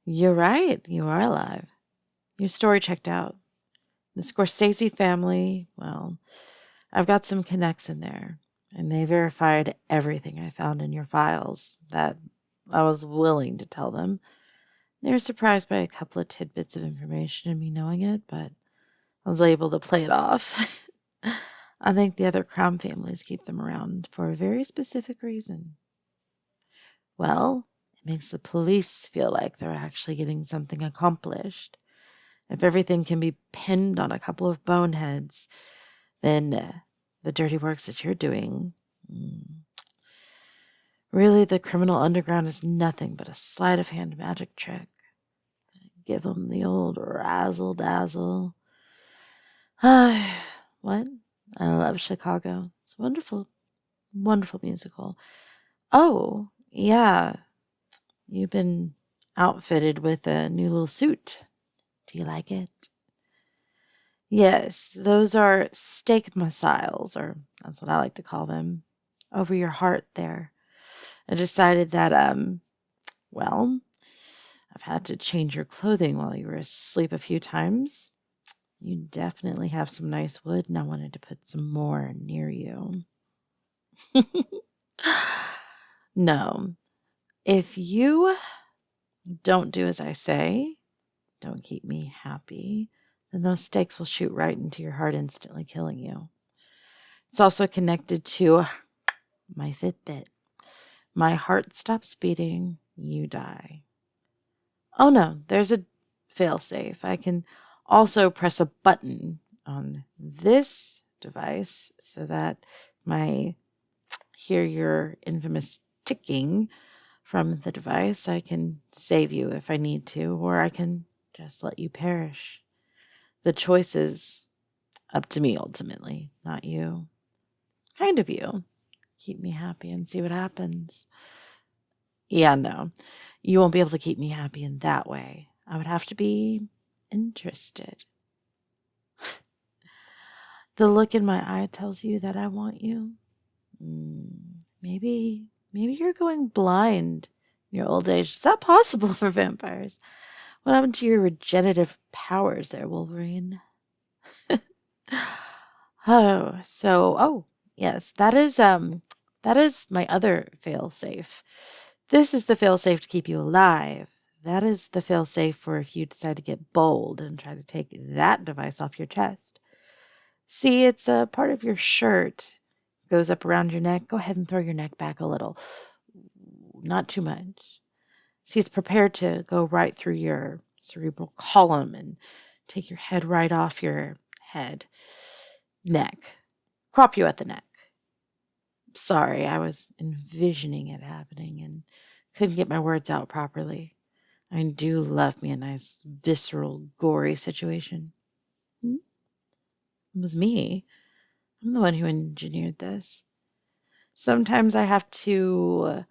You're right. You are alive. Your story checked out. The Scorsese family, well, I've got some connects in there, and they verified everything I found in your files that I was willing to tell them. They were surprised by a couple of tidbits of information and me knowing it, but I was able to play it off. I think the other crown families keep them around for a very specific reason. Well, it makes the police feel like they're actually getting something accomplished. If everything can be pinned on a couple of boneheads, then the dirty works that you're doing, really the criminal underground is nothing but a sleight of hand magic trick. Give them the old razzle dazzle. What? I love Chicago. It's a wonderful, wonderful musical. Oh, yeah. You've been outfitted with a new little suit. Do you like it? Yes, those are steak missiles, or that's what I like to call them, over your heart there. I decided that, well, I've had to change your clothing while you were asleep a few times. You definitely have some nice wood, and I wanted to put some more near you. No, if you don't do as I say, don't keep me happy, then those stakes will shoot right into your heart, instantly killing you. It's also connected to my Fitbit. My heart stops beating, you die. Oh no, there's a failsafe. I can also press a button on this device so that my hear your infamous ticking from the device. I can save you if I need to, or I can just let you perish. The choice is up to me ultimately, not you. Kind of you. Keep me happy and see what happens. Yeah, no. You won't be able to keep me happy in that way. I would have to be interested. The look in my eye tells you that I want you. Maybe you're going blind in your old age. Is that possible for vampires? What happened to your regenerative powers there, Wolverine? Yes, that is my other fail safe. This is the fail safe to keep you alive. That is the fail safe for if you decide to get bold and try to take that device off your chest. See, it's a part of your shirt. Goes up around your neck. Go ahead and throw your neck back a little. Not too much. See, it's prepared to go right through your cerebral column and take your head right off your head. Neck. Crop you at the neck. Sorry, I was envisioning it happening and couldn't get my words out properly. I do love me a nice, visceral, gory situation. It was me. I'm the one who engineered this. Sometimes I have to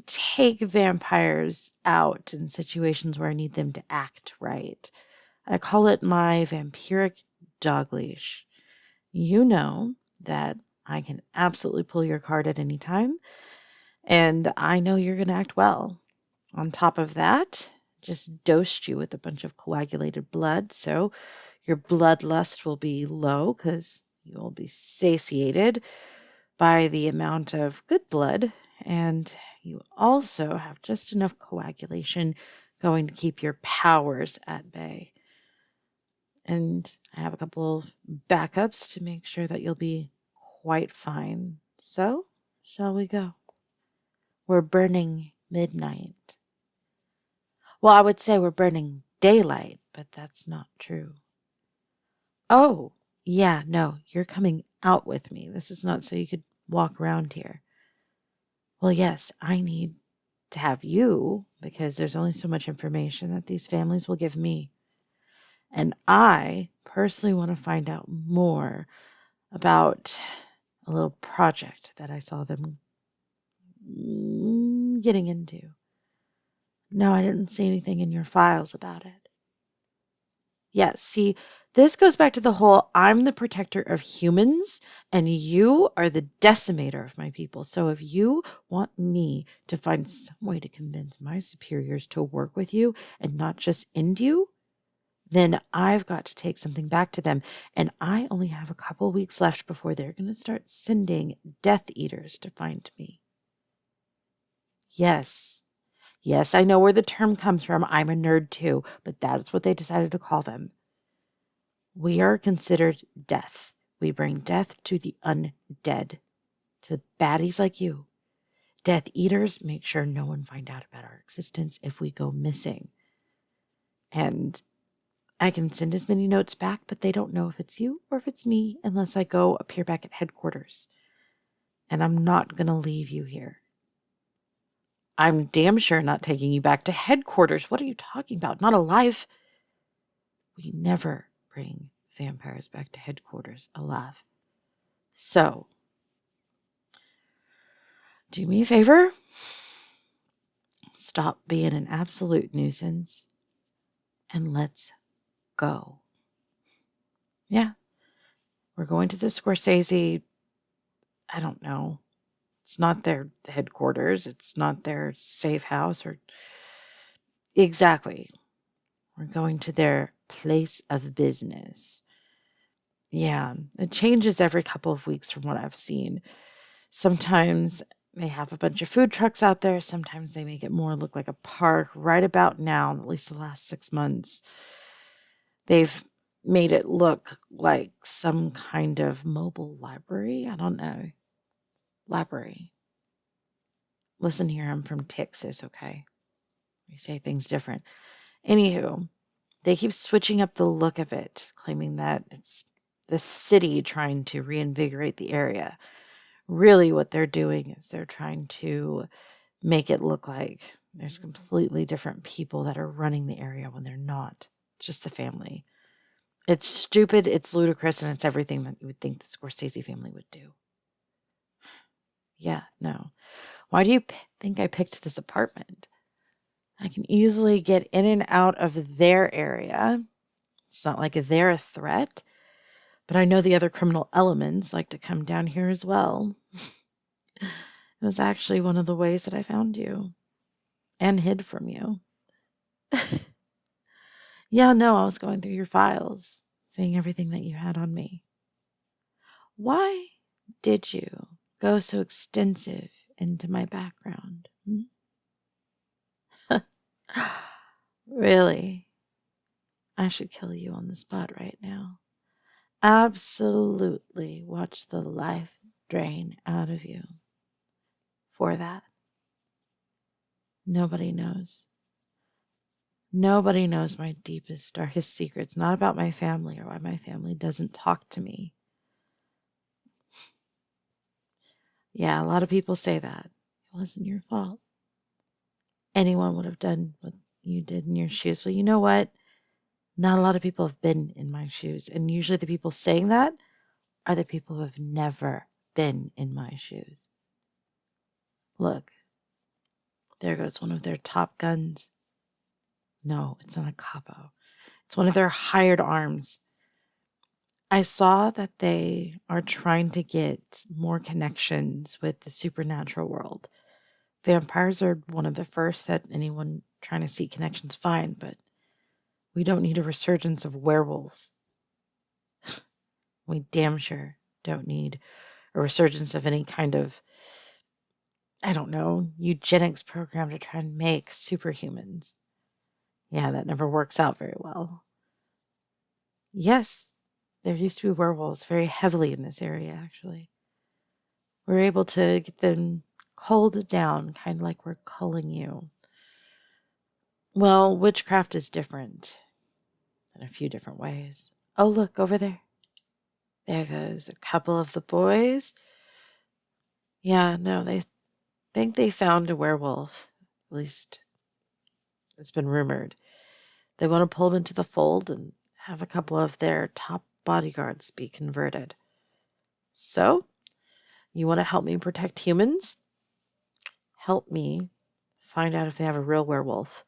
take vampires out in situations where I need them to act right. I call it my vampiric dog leash. You know that I can absolutely pull your card at any time, and I know you're going to act well. On top of that, just dosed you with a bunch of coagulated blood, so your bloodlust will be low because you will be satiated by the amount of good blood, and you also have just enough coagulation going to keep your powers at bay. And I have a couple of backups to make sure that you'll be quite fine. So, shall we go? We're burning midnight. Well, I would say we're burning daylight, but that's not true. Oh, yeah, no, you're coming out with me. This is not so you could walk around here. Well, yes, I need to have you because there's only so much information that these families will give me. And I personally want to find out more about a little project that I saw them getting into. No, I didn't see anything in your files about it. Yes, see, This goes back to the whole I'm the protector of humans and you are the decimator of my people. So if you want me to find some way to convince my superiors to work with you and not just end you, then I've got to take something back to them. And I only have a couple weeks left before they're going to start sending Death Eaters to find me. Yes. Yes, I know where the term comes from. I'm a nerd too, but that is what they decided to call them. We are considered death. We bring death to the undead, to baddies like you. Death Eaters make sure no one find out about our existence if we go missing. And I can send as many notes back, but they don't know if it's you or if it's me unless I go appear back at headquarters. And I'm not going to leave you here. I'm damn sure not taking you back to headquarters. What are you talking about? Not alive. We never bring vampires back to headquarters alive. So, do me a favor. Stop being an absolute nuisance and let's go. Yeah. We're going to the Scorsese. I don't know. It's not their headquarters. It's not their safe house or exactly. We're going to their place of business. Yeah, it changes every couple of weeks from what I've seen. Sometimes they have a bunch of food trucks out there. Sometimes they make it more look like a park. Right about now, at least the last 6 months, they've made it look like some kind of mobile library. I don't know. Library. Listen here, I'm from Texas, okay? We say things different. Anywho, they keep switching up the look of it, claiming that it's the city trying to reinvigorate the area. Really, what they're doing is they're trying to make it look like there's completely different people that are running the area when they're not. It's just the family. It's stupid, it's ludicrous, and it's everything that you would think the Scorsese family would do. Yeah, no. Why do you think I picked this apartment? I can easily get in and out of their area. It's not like they're a threat, but I know the other criminal elements like to come down here as well. It was actually one of the ways that I found you and hid from you. Yeah, no, I was going through your files, seeing everything that you had on me. Why did you go so extensive into my background? Really? I should kill you on the spot right now. Absolutely watch the life drain out of you. For that, nobody knows. Nobody knows my deepest, darkest secrets, not about my family or why my family doesn't talk to me. Yeah, a lot of people say that. It wasn't your fault. Anyone would have done what you did in your shoes. Well, you know what? Not a lot of people have been in my shoes. And usually the people saying that are the people who have never been in my shoes. Look, there goes one of their top guns. No, it's not a capo. It's one of their hired arms. I saw that they are trying to get more connections with the supernatural world. Vampires are one of the first that anyone trying to seek connections find, but we don't need a resurgence of werewolves. We damn sure don't need a resurgence of any kind of, I don't know, eugenics program to try and make superhumans. Yeah, that never works out very well. Yes, there used to be werewolves very heavily in this area, actually. We're able to get them culled down, kind of like we're culling you. Well, witchcraft is different in a few different ways. Oh, look, over there. There goes a couple of the boys. Yeah, no, they think they found a werewolf. At least it's been rumored. They want to pull them into the fold and have a couple of their top bodyguards be converted. So, you want to help me protect humans? Help me find out if they have a real werewolf.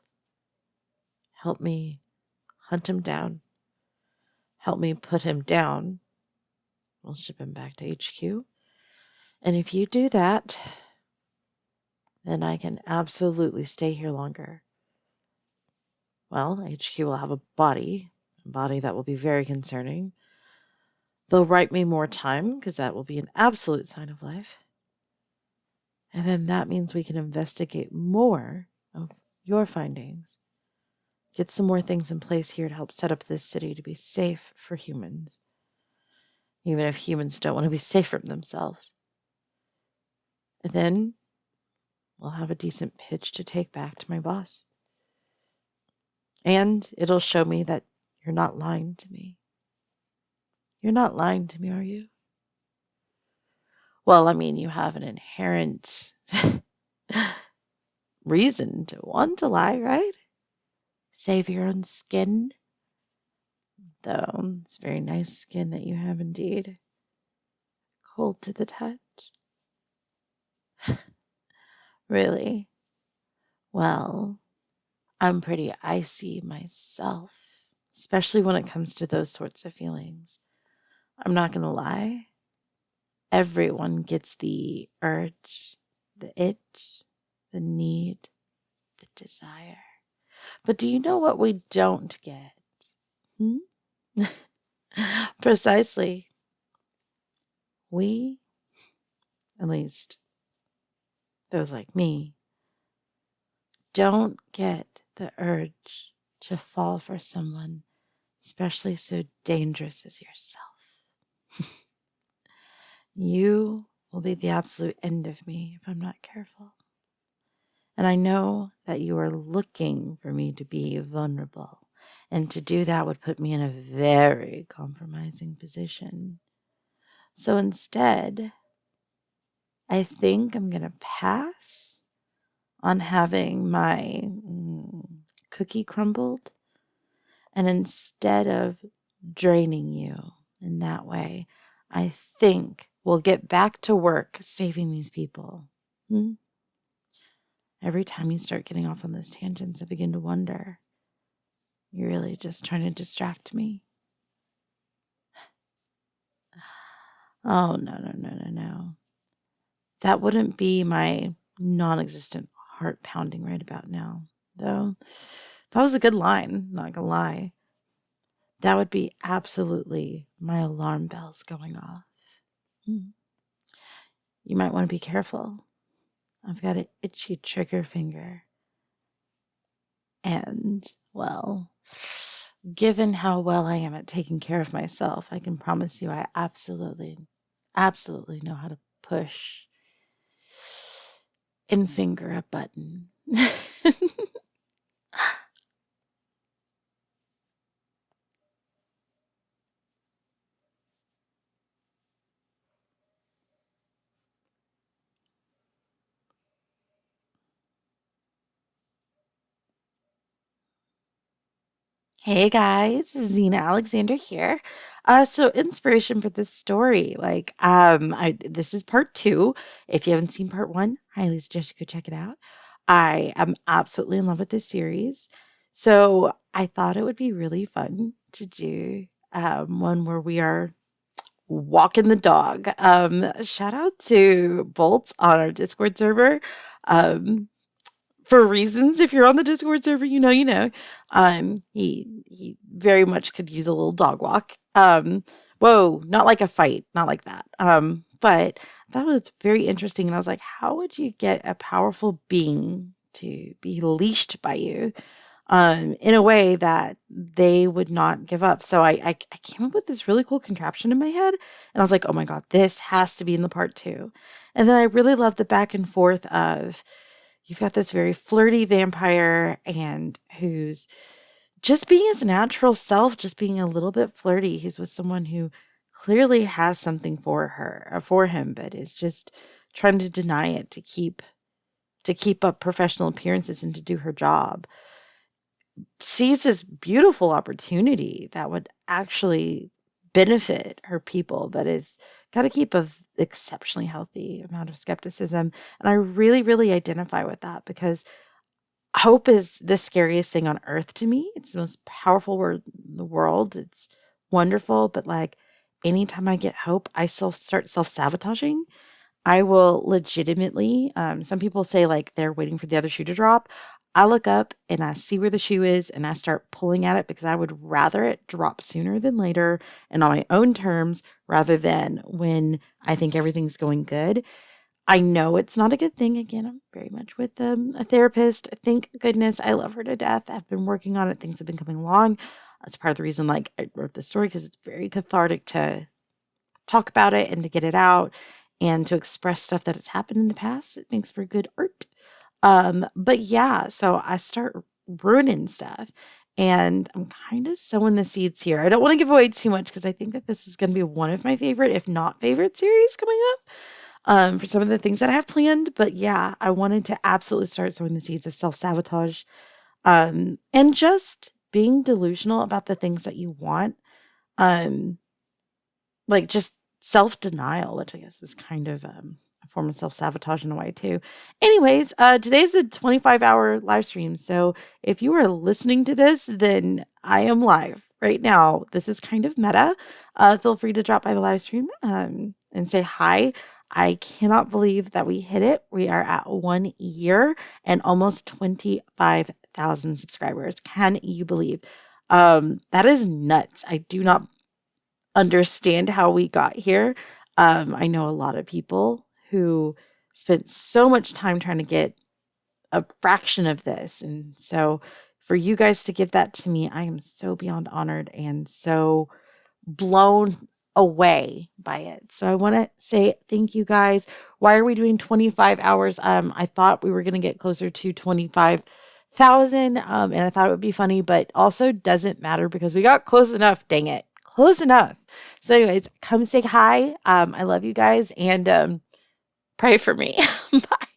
Help me hunt him down. help me put him down, we'll ship him back to HQ. And if you do that, then I can absolutely stay here longer. Well, HQ will have a body that will be very concerning. They'll write me more time, because that will be an absolute sign of life. And then that means we can investigate more of your findings. Get some more things in place here to help set up this city to be safe for humans. Even if humans don't want to be safe from themselves. And then we'll have a decent pitch to take back to my boss. And it'll show me that you're not lying to me. You're not lying to me, are you? Well, I mean, you have an inherent reason to want to lie, right? Save your own skin. Though, it's very nice skin that you have indeed. Cold to the touch. Really? Well, I'm pretty icy myself, especially when it comes to those sorts of feelings. I'm not going to lie. Everyone gets the urge, the itch, the need, the desire. But do you know what we don't get? Precisely. We, at least those like me, don't get the urge to fall for someone, especially so dangerous as yourself. You will be the absolute end of me if I'm not careful. And I know that you are looking for me to be vulnerable, and to do that would put me in a very compromising position. So instead, I think I'm going to pass on having my cookie crumbled. And instead of draining you in that way, I think we'll get back to work saving these people. Every time you start getting off on those tangents, I begin to wonder, you're really just trying to distract me? Oh, no. That wouldn't be my non-existent heart pounding right about now, though. That was a good line, not gonna lie. That would be absolutely my alarm bells going off. You might want to be careful. I've got an itchy trigger finger. And, well, given how well I am at taking care of myself, I can promise you I absolutely know how to push and finger a button. Hey guys, Zena Alexander here. So inspiration for this story, this is part 2. If you haven't seen part 1, highly suggest you go check it out. I am absolutely in love with this series, so I thought it would be really fun to do one where we are walking the dog. Shout out to Bolt on our Discord server. For reasons, if you're on the Discord server, you know. He very much could use a little dog walk. Whoa, not like a fight, not like that. But that was very interesting, and I was like, how would you get a powerful being to be leashed by you, in a way that they would not give up? So I came up with this really cool contraption in my head, and I was like, oh my god, this has to be in the part 2. And then I really love the back and forth of, you've got this very flirty vampire and who's just being his natural self, just being a little bit flirty. He's with someone who clearly has something for him, but is just trying to deny it to keep up professional appearances and to do her job. Sees this beautiful opportunity that would actually benefit her people, but is got to keep a exceptionally healthy amount of skepticism. And I really, really identify with that, because hope is the scariest thing on earth to me. It's the most powerful word in the world. It's wonderful, but like anytime I get hope, I start self-sabotaging. I will legitimately, some people say like they're waiting for the other shoe to drop. I look up and I see where the shoe is and I start pulling at it because I would rather it drop sooner than later and on my own terms rather than when I think everything's going good. I know it's not a good thing. Again, I'm very much with a therapist. Thank goodness. I love her to death. I've been working on it. Things have been coming along. That's part of the reason like I wrote this story because it's very cathartic to talk about it and to get it out and to express stuff that has happened in the past. It makes for good art. But yeah, so I start ruining stuff and I'm kind of sowing the seeds here. I don't want to give away too much because I think that this is going to be one of my favorite, if not favorite series coming up. For some of the things that I have planned, but yeah, I wanted to absolutely start sowing the seeds of self-sabotage, and just being delusional about the things that you want. Um, like just self-denial, which I guess is kind of a form of self-sabotage in a way too. Anyways, today's a 25-hour live stream. So if you are listening to this, then I am live right now. This is kind of meta. Feel free to drop by the live stream and say hi. I cannot believe that we hit it. We are at 1 year and almost 25,000 subscribers. Can you believe? That is nuts. I do not understand how we got here. I know a lot of people who spent so much time trying to get a fraction of this. And so for you guys to give that to me, I am so beyond honored and so blown away by it. So I want to say thank you guys. Why are we doing 25 hours? I thought we were going to get closer to 25,000. And I thought it would be funny, but also doesn't matter because we got close enough. Dang it. Close enough. So anyways, come say hi. I love you guys and pray for me. Bye.